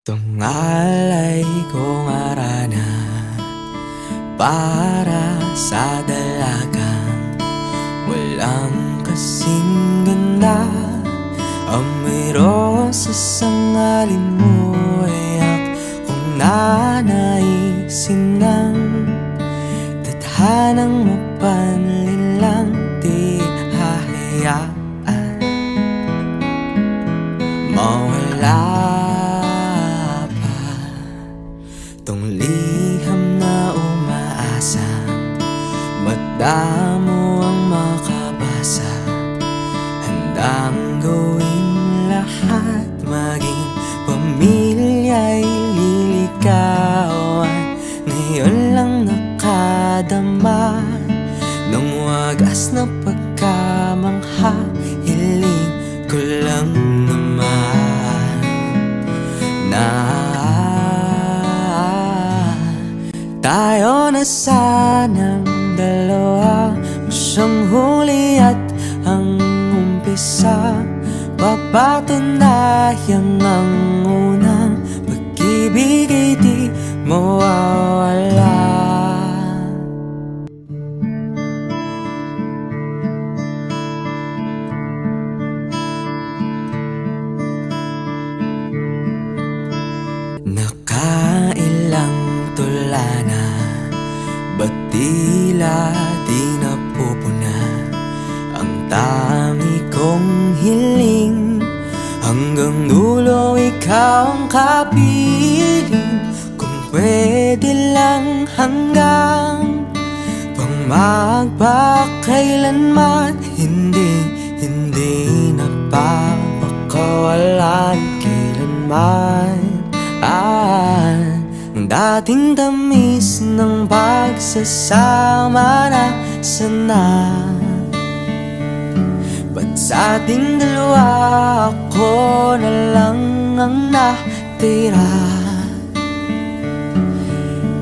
Tungalay kong arana para sa dalagang walang kasing ganda. Amoy rosas ang alin mo ay kung nanaisin ng tadhanang mapanlin lang di hahayaan mawala pa tong liham na umaasa. Magdamo ang makabasa, handang gawin lahat, maging pamilya'y liligawan. Ngayon lang nakadama ng wagas na pagkamangha. Hiling ko lang naman na tayo na sanang dalawa. Siyang huli at ang umpisa, papatunayang ang unang pag-ibig ay di mawawala. Nakailang tula na, ba't tila di napupuna ang tangi kong hiling? Hanggang dulo ikaw ang kapiling. Kung pwede lang hanggang pang magpakailanman, hindi na papakawalan kailanman. Ang dating tamis ng pagsasama na sana. Ba't sa ating dalawa ako na lang ang natira?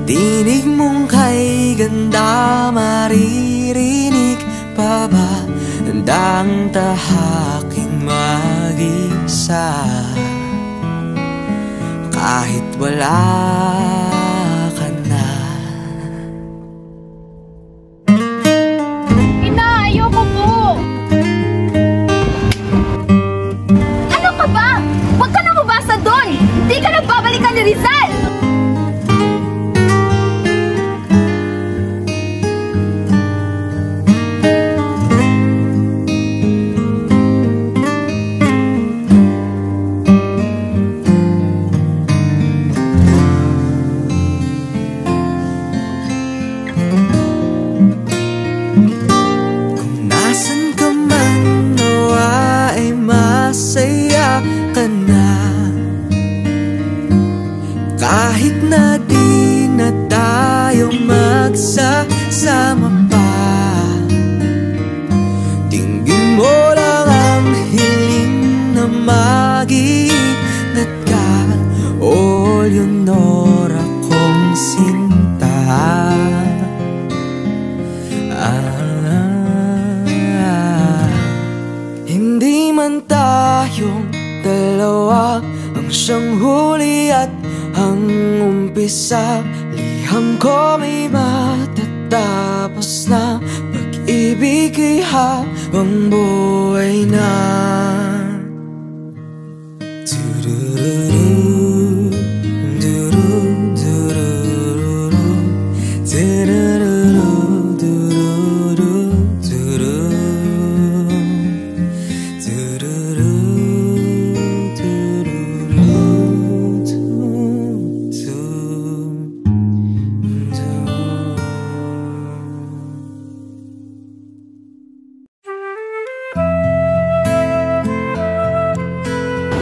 Tinig mong kay ganda, maririnig pa ba? Handang tahaking mag-isa kahit wala ka na. Ina, ayoko po! Ano ka ba? Huwag ka na mabasa doon! Hindi ka nagbabalikan ni Rizal! Kahit na di na tayo magsasama pa, tingin mo lang ang hiling na mag-iingat ka. O Leonora kong sinta, hindi man tayong dalawa ang siyang huli at ang umpisa. Liham ko may matatapos na, pag-ibig ay habang buhay na.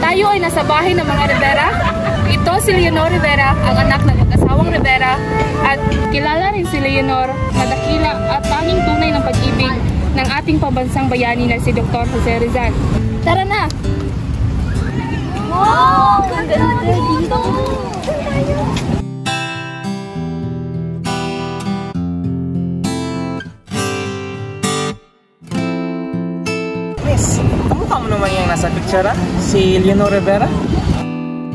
Tayo ay nasa bahay ng mga Rivera. Ito si Leonor Rivera, ang anak ng mag-asawang Rivera. At kilala rin si Leonor na dakila at tanging tunay ng pag-ibig ng ating pambansang bayani na si Dr. Jose Rizal. Tara na! Wow! Ganda dito! Kamukha mo naman yung nasa picture, si Leonor Rivera?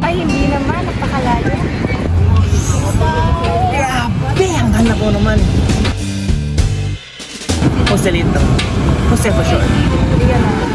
Ay, hindi naman. Grabe! Ang ganda ko naman. Joselito. Jose for sure.